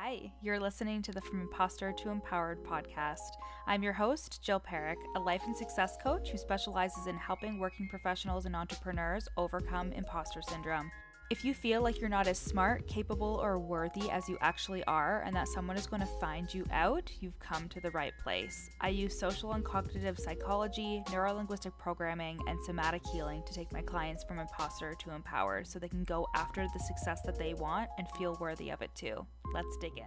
Hi, you're listening to the From Imposter to Empowered podcast. I'm your host, Jill Perrick, a life and success coach who specializes in helping working professionals and entrepreneurs overcome imposter syndrome. If you feel like you're not as smart, capable, or worthy as you actually are, and that someone is going to find you out, you've come to the right place. I use social and cognitive psychology, neurolinguistic programming, and somatic healing to take my clients from imposter to empowered so they can go after the success that they want and feel worthy of it too. Let's dig in.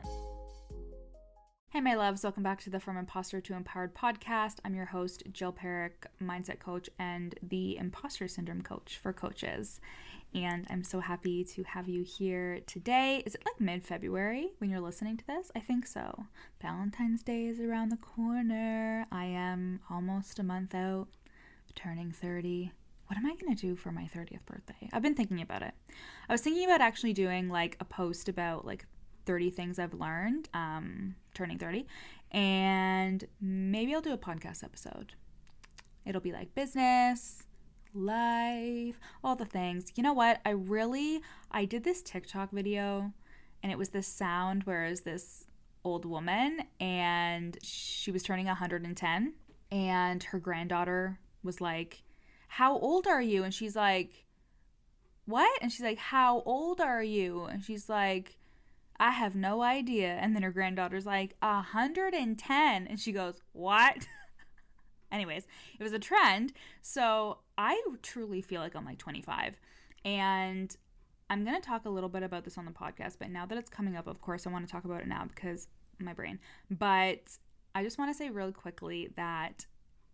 Hey, my loves, welcome back to the From Imposter to Empowered podcast. I'm your host, Jill Perrick, mindset coach and the imposter syndrome coach for coaches. And I'm so happy to have you here today. Is it like mid-February when you're listening to this? I think so. Valentine's Day is around the corner. I am almost a month out, turning 30. What am I going to do for my 30th birthday? I've been thinking about it. I was thinking about actually doing like a post about like 30 things I've learned, turning 30, and maybe I'll do a podcast episode. It'll be like business, life, all the things. You know what? I did this TikTok video, and it was this sound where it was this old woman, and she was turning 110, and her granddaughter was like, "How old are you?" And she's like, "What?" And she's like, "How old are you?" And she's like, "I have no idea." And then her granddaughter's like, 110. And she goes, "What?" Anyways, it was a trend. So I truly feel like I'm like 25. And I'm going to talk a little bit about this on the podcast. But now that it's coming up, of course, I want to talk about it now because my brain. But I just want to say really quickly that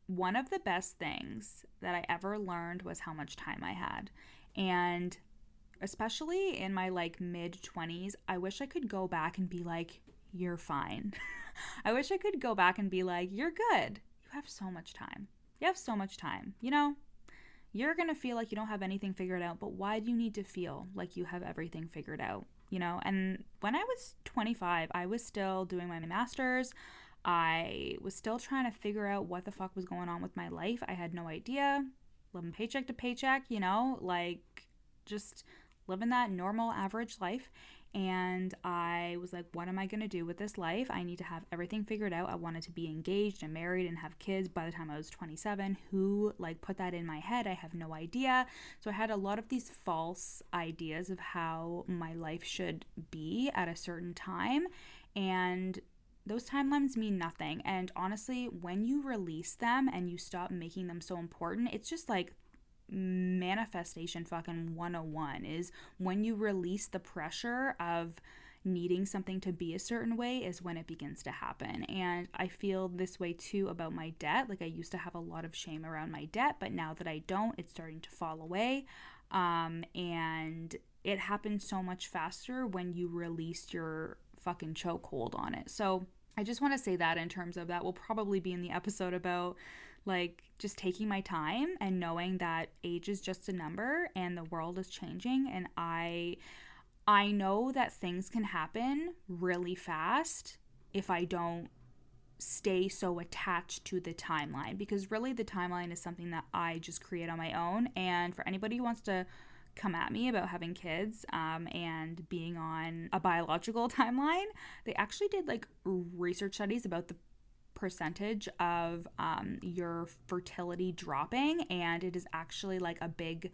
one of the best things that I ever learned was how much time I had. And especially in my like mid-20s, I wish I could go back and be like, "You're fine." I wish I could go back and be like, "You're good. You have so much time. You have so much time. You know, you're going to feel like you don't have anything figured out, but why do you need to feel like you have everything figured out?" You know, and when I was 25, I was still doing my master's. I was still trying to figure out what the fuck was going on with my life. I had no idea. Living paycheck to paycheck, you know, like just living that normal average life. And I was like, what am I going to do with this life? I need to have everything figured out. I wanted to be engaged and married and have kids by the time I was 27. Who like put that in my head? I have no idea. So I had a lot of these false ideas of how my life should be at a certain time. And those timelines mean nothing. And honestly, when you release them and you stop making them so important, it's just like manifestation fucking 101 is when you release the pressure of needing something to be a certain way is when it begins to happen. And I feel this way too about my debt. Like I used to have a lot of shame around my debt, but now that I don't, it's starting to fall away. And it happens so much faster when you release your fucking chokehold on it. So I just want to say that in terms of that will probably be in the episode about like just taking my time and knowing that age is just a number and the world is changing. And I know that things can happen really fast if I don't stay so attached to the timeline, because really the timeline is something that I just create on my own. And for anybody who wants to come at me about having kids and being on a biological timeline, they actually did like research studies about the percentage of your fertility dropping, and it is actually like a big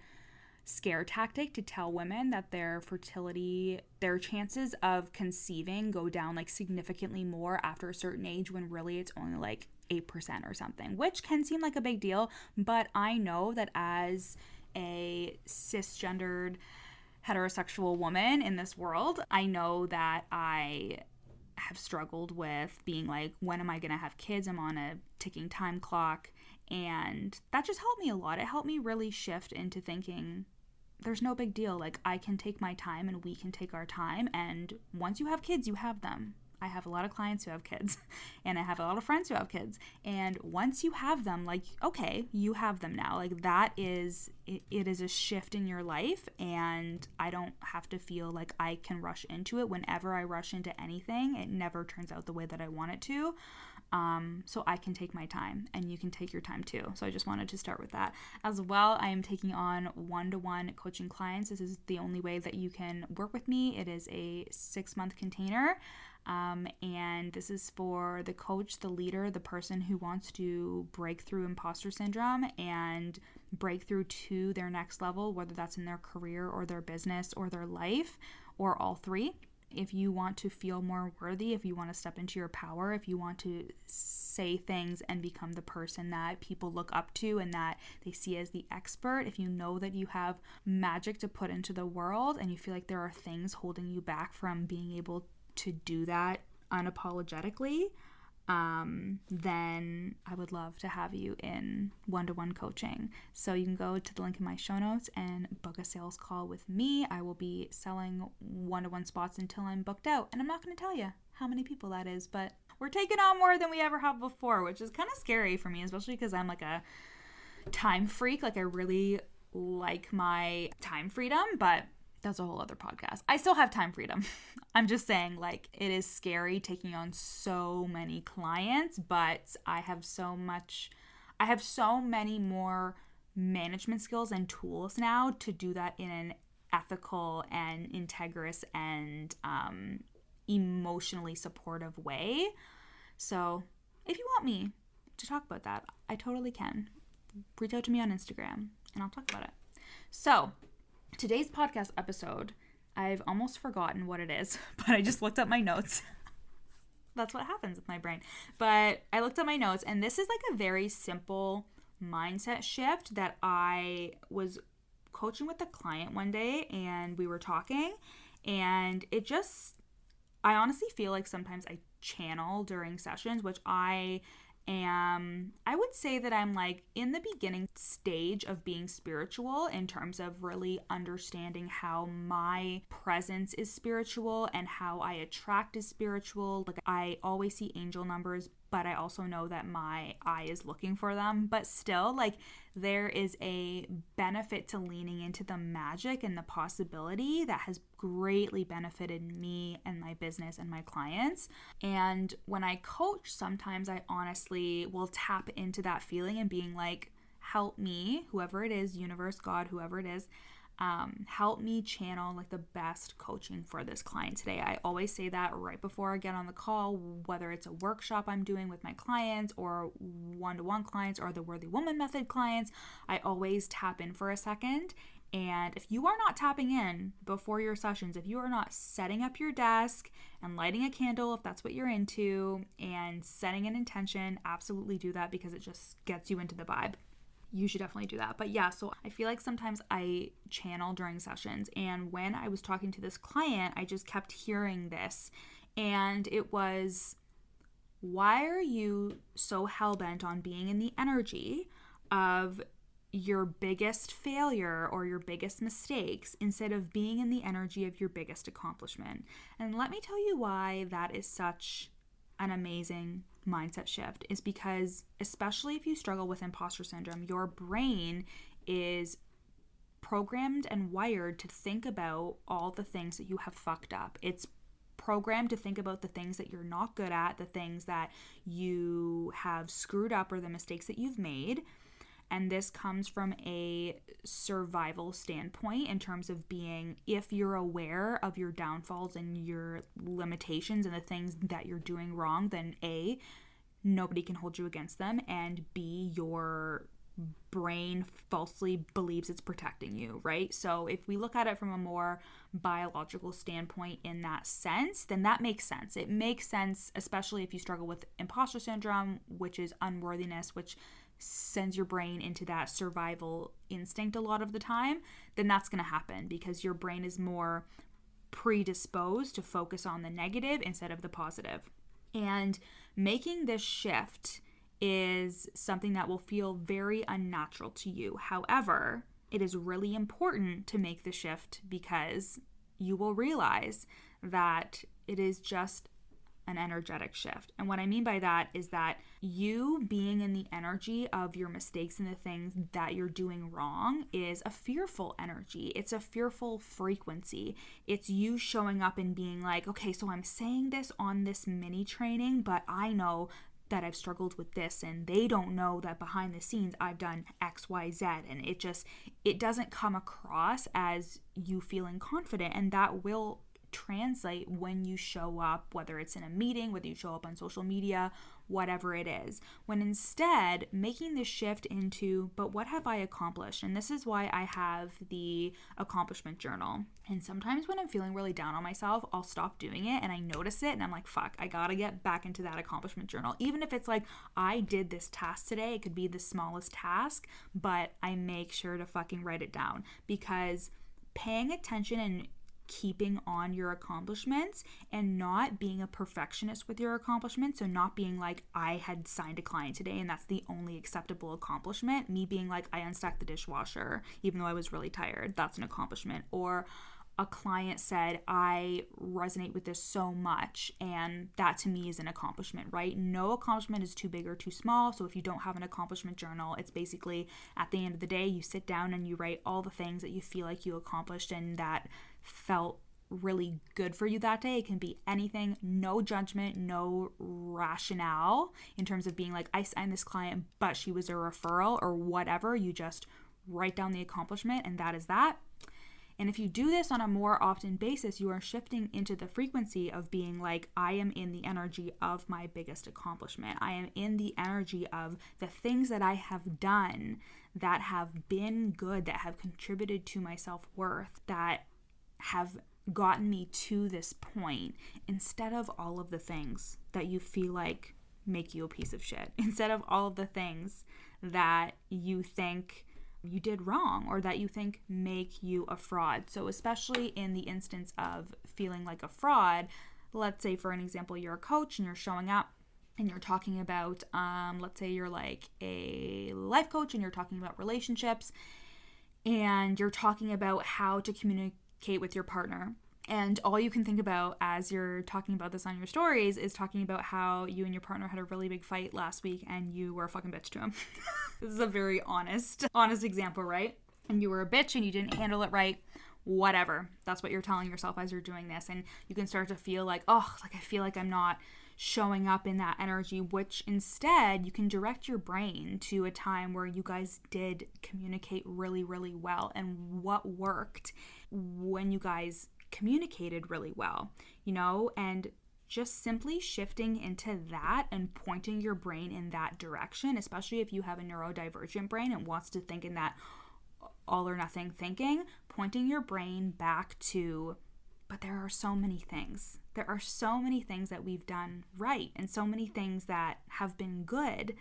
scare tactic to tell women that their fertility, their chances of conceiving go down like significantly more after a certain age, when really it's only like 8% or something, which can seem like a big deal. But I know that as a cisgendered heterosexual woman in this world, I know that I have struggled with being like, when am I going to have kids? I'm on a ticking time clock. And that just helped me a lot. It helped me really shift into thinking there's no big deal. Like I can take my time and we can take our time. And once you have kids, you have them. I have a lot of clients who have kids and I have a lot of friends who have kids. And once you have them, like, okay, you have them now. Like that is, it is a shift in your life, and I don't have to feel like I can rush into it. Whenever I rush into anything, it never turns out the way that I want it to. So I can take my time and you can take your time too. So I just wanted to start with that. As well, I am taking on one-to-one coaching clients. This is the only way that you can work with me. It is a 6-month container. And this is for the coach, the leader, the person who wants to break through imposter syndrome and break through to their next level, whether that's in their career or their business or their life or all three. If you want to feel more worthy, if you want to step into your power, if you want to say things and become the person that people look up to and that they see as the expert, if you know that you have magic to put into the world and you feel like there are things holding you back from being able to do that unapologetically, then I would love to have you in one-to-one coaching. So you can go to the link in my show notes and book a sales call with me. I will be selling one-to-one spots until I'm booked out. And I'm not going to tell you how many people that is, but we're taking on more than we ever have before, which is kind of scary for me, especially because I'm like a time freak. Like I really like my time freedom, but that's a whole other podcast. I still have time freedom. I'm just saying, like, it is scary taking on so many clients, but I have so many more management skills and tools now to do that in an ethical and integrous and emotionally supportive way. So if you want me to talk about that, I totally can. Reach out to me on Instagram and I'll talk about it. So today's podcast episode, I've almost forgotten what it is, but I just looked up my notes. That's what happens with my brain. But I looked up my notes, and this is like a very simple mindset shift that I was coaching with a client one day, and we were talking, and I honestly feel like sometimes I channel during sessions, which I would say that I'm like in the beginning stage of being spiritual in terms of really understanding how my presence is spiritual and how I attract is spiritual. Like I always see angel numbers, but I also know that my eye is looking for them. But still, like there is a benefit to leaning into the magic and the possibility that has greatly benefited me and my business and my clients. And when I coach, sometimes I honestly will tap into that feeling and being like, help me, whoever it is, universe, God, whoever it is, help me channel like the best coaching for this client today. I always say that right before I get on the call, whether it's a workshop I'm doing with my clients or one-to-one clients or the Worthy Woman Method clients, I always tap in for a second. And if you are not tapping in before your sessions, if you are not setting up your desk and lighting a candle, if that's what you're into, and setting an intention, absolutely do that because it just gets you into the vibe. You should definitely do that. But yeah, so I feel like sometimes I channel during sessions. And when I was talking to this client, I just kept hearing this. And it was, why are you so hell-bent on being in the energy of your biggest failure or your biggest mistakes instead of being in the energy of your biggest accomplishment? And let me tell you why that is such an amazing mindset shift is because, especially if you struggle with imposter syndrome, your brain is programmed and wired to think about all the things that you have fucked up. It's programmed to think about the things that you're not good at, the things that you have screwed up or the mistakes that you've made. And this comes from a survival standpoint in terms of being, if you're aware of your downfalls and your limitations and the things that you're doing wrong, then A, nobody can hold you against them, and B, your brain falsely believes it's protecting you, right? So if we look at it from a more biological standpoint in that sense, then that makes sense. It makes sense, especially if you struggle with imposter syndrome, which is unworthiness, which sends your brain into that survival instinct a lot of the time, then that's going to happen because your brain is more predisposed to focus on the negative instead of the positive. And making this shift is something that will feel very unnatural to you. However, it is really important to make the shift because you will realize that it is just an energetic shift. And what I mean by that is that you being in the energy of your mistakes and the things that you're doing wrong is a fearful energy. It's a fearful frequency. It's you showing up and being like, okay, so I'm saying this on this mini training, but I know that I've struggled with this and they don't know that behind the scenes I've done X, Y, Z. And it doesn't come across as you feeling confident, and that will translate when you show up, whether it's in a meeting, whether you show up on social media, whatever it is, when instead making the shift into, but what have I accomplished? And this is why I have the accomplishment journal. And sometimes when I'm feeling really down on myself, I'll stop doing it and I notice it and I'm like, fuck, I gotta get back into that accomplishment journal. Even if it's like, I did this task today, it could be the smallest task, but I make sure to fucking write it down, because paying attention and keeping on your accomplishments and not being a perfectionist with your accomplishments. So not being like, I had signed a client today and that's the only acceptable accomplishment. Me being like, I unstacked the dishwasher even though I was really tired. That's an accomplishment. Or a client said, I resonate with this so much, and that to me is an accomplishment, right? No accomplishment is too big or too small. So if you don't have an accomplishment journal, it's basically at the end of the day, you sit down and you write all the things that you feel like you accomplished and that felt really good for you that day. It can be anything, no judgment, no rationale in terms of being like, I signed this client, but she was a referral or whatever. You just write down the accomplishment and that is that. And if you do this on a more often basis, you are shifting into the frequency of being like, I am in the energy of my biggest accomplishment. I am in the energy of the things that I have done that have been good, that have contributed to my self-worth, that have gotten me to this point, instead of all of the things that you feel like make you a piece of shit, instead of all of the things that you think you did wrong or that you think make you a fraud. So especially in the instance of feeling like a fraud, let's say for an example, you're a coach and you're showing up and you're talking about, let's say you're like a life coach and you're talking about relationships and you're talking about how to communicate with your partner. And all you can think about as you're talking about this on your stories is talking about how you and your partner had a really big fight last week and you were a fucking bitch to him. This is a very honest example, right? And you were a bitch and you didn't handle it right. Whatever. That's what you're telling yourself as you're doing this. And you can start to feel like, oh, like I feel like I'm not showing up in that energy, which instead you can direct your brain to a time where you guys did communicate really, really well and what worked when you guys communicated really well, and just simply shifting into that and pointing your brain in that direction, especially if you have a neurodivergent brain and wants to think in that all or nothing thinking, pointing your brain back to, but there are so many things. There are so many things that we've done right and so many things that have been good.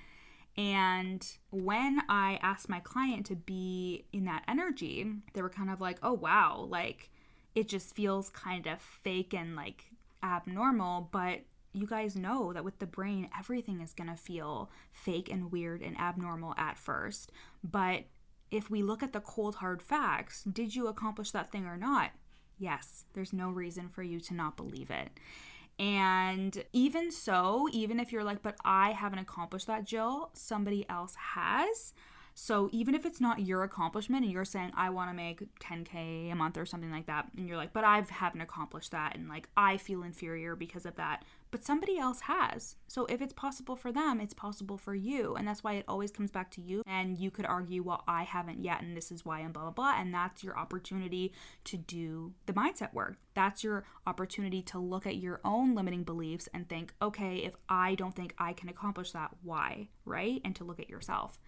And when I asked my client to be in that energy, they were kind of like, oh, wow, like, it just feels kind of fake and like abnormal, but you guys know that with the brain, everything is going to feel fake and weird and abnormal at first. But if we look at the cold hard facts, did you accomplish that thing or not? Yes, there's no reason for you to not believe it. And even so, even if you're like, but I haven't accomplished that, Jill, somebody else has. So even if it's not your accomplishment and you're saying, I want to make 10K a month or something like that, and you're like, but I haven't accomplished that, and like, I feel inferior because of that, but somebody else has. So if it's possible for them, it's possible for you. And that's why it always comes back to you. And you could argue, well, I haven't yet, and this is why, and blah, blah, blah. And that's your opportunity to do the mindset work. That's your opportunity to look at your own limiting beliefs and think, okay, if I don't think I can accomplish that, why, right? And to look at yourself.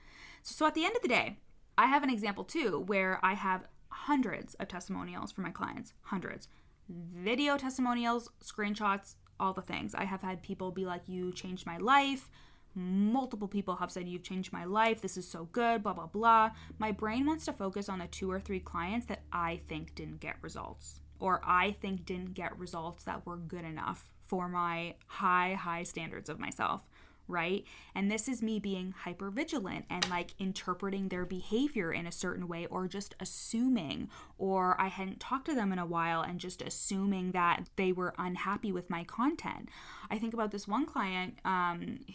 So at the end of the day, I have an example too where I have hundreds of testimonials for my clients, hundreds. Video testimonials, screenshots, all the things. I have had people be like, you changed my life. Multiple people have said, you've changed my life. This is so good, blah, blah, blah. My brain wants to focus on the 2 or 3 clients that I think didn't get results, or I think didn't get results that were good enough for my high standards of myself. Right? And this is me being hyper vigilant and like interpreting their behavior in a certain way, or just assuming, or I hadn't talked to them in a while and just assuming that they were unhappy with my content. I think about this one client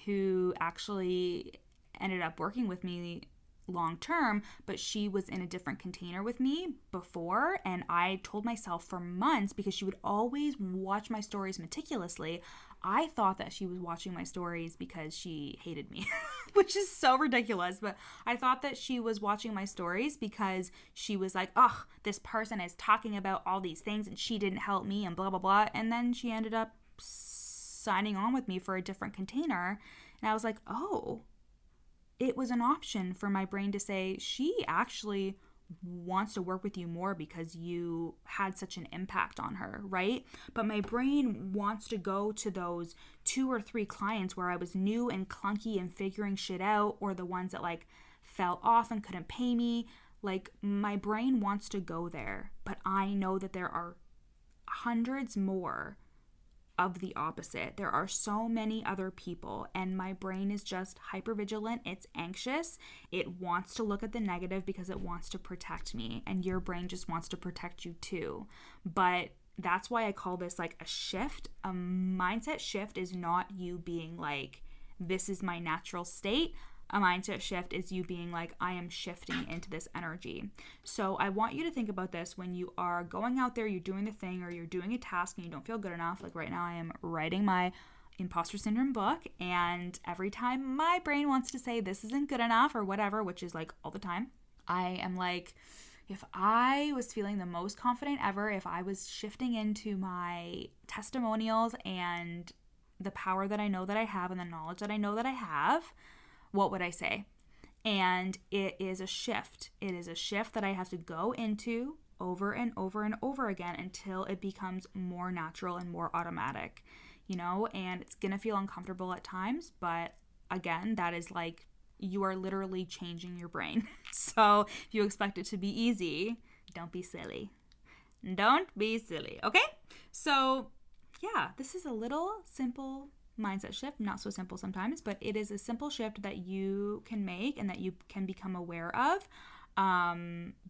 who actually ended up working with me long term, but she was in a different container with me before. And I told myself for months, because she would always watch my stories meticulously, I thought that she was watching my stories because she hated me, which is so ridiculous. But I thought that she was watching my stories because she was like, oh, this person is talking about all these things and she didn't help me and blah, blah, blah. And then she ended up signing on with me for a different container. And I was like, oh, it was an option for my brain to say, she actually wants to work with you more because you had such an impact on her, right? But my brain wants to go to those 2 or 3 clients where I was new and clunky and figuring shit out, or the ones that like fell off and couldn't pay me. Like, my brain wants to go there, but I know that there are hundreds more of the opposite. There are so many other people, and my brain is just hypervigilant. It's anxious. It wants to look at the negative because it wants to protect me, and your brain just wants to protect you too. But that's why I call this like a shift. A mindset shift is not you being like, this is my natural state. A mindset shift is you being like, I am shifting into this energy. So I want you to think about this when you are going out there, you're doing the thing, or you're doing a task and you don't feel good enough. Like right now I am writing my Imposter Syndrome book, and every time my brain wants to say this isn't good enough or whatever, which is like all the time, I am like, if I was feeling the most confident ever, if I was shifting into my testimonials and the power that I know that I have and the knowledge that I know that I have, what would I say? And it is a shift. It is a shift that I have to go into over and over and over again until it becomes more natural and more automatic, you know, and it's going to feel uncomfortable at times. But again, that is like, you are literally changing your brain. So if you expect it to be easy, don't be silly. Don't be silly. Okay. So yeah, this is a little simple mindset shift, not so simple sometimes, but it is a simple shift that you can make and that you can become aware of,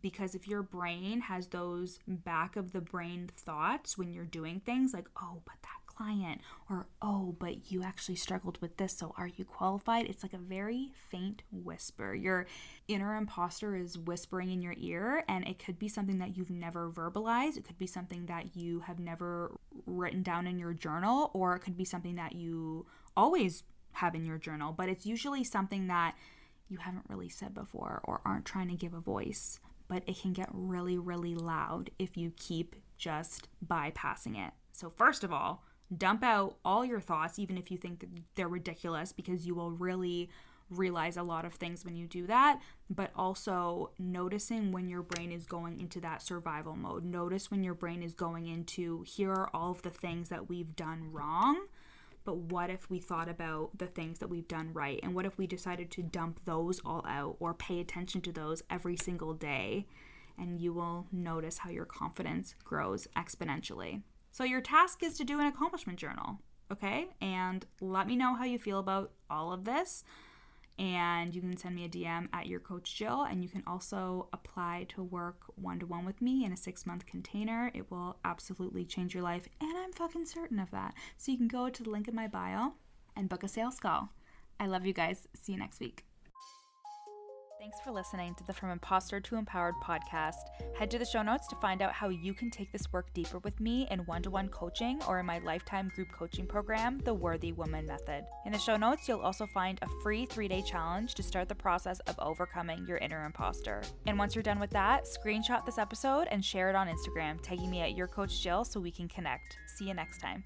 because if your brain has those back of the brain thoughts when you're doing things like, oh, but that client, or oh, but you actually struggled with this, so are you qualified? It's like a very faint whisper. Your inner imposter is whispering in your ear, and it could be something that you've never verbalized. It could be something that you have never written down in your journal, or it could be something that you always have in your journal, but it's usually something that you haven't really said before or aren't trying to give a voice. But it can get really, really loud if you keep just bypassing it. So first of all, dump out all your thoughts, even if you think that they're ridiculous, because you will really realize a lot of things when you do that. But also noticing when your brain is going into that survival mode. Notice when your brain is going into, here are all of the things that we've done wrong, but what if we thought about the things that we've done right? And what if we decided to dump those all out or pay attention to those every single day? And you will notice how your confidence grows exponentially. So your task is to do an accomplishment journal, okay? And let me know how you feel about all of this. And you can send me a DM at your coach Jill, and you can also apply to work one-to-one with me in a 6-month container. It will absolutely change your life, and I'm fucking certain of that. So you can go to the link in my bio and book a sales call. I love you guys. See you next week. Thanks for listening to the From Imposter to Empowered podcast. Head to the show notes to find out how you can take this work deeper with me in one-to-one coaching or in my lifetime group coaching program, The Worthy Woman Method. In the show notes, you'll also find a free 3-day challenge to start the process of overcoming your inner imposter. And once you're done with that, screenshot this episode and share it on Instagram, tagging me at Your Coach Jill so we can connect. See you next time.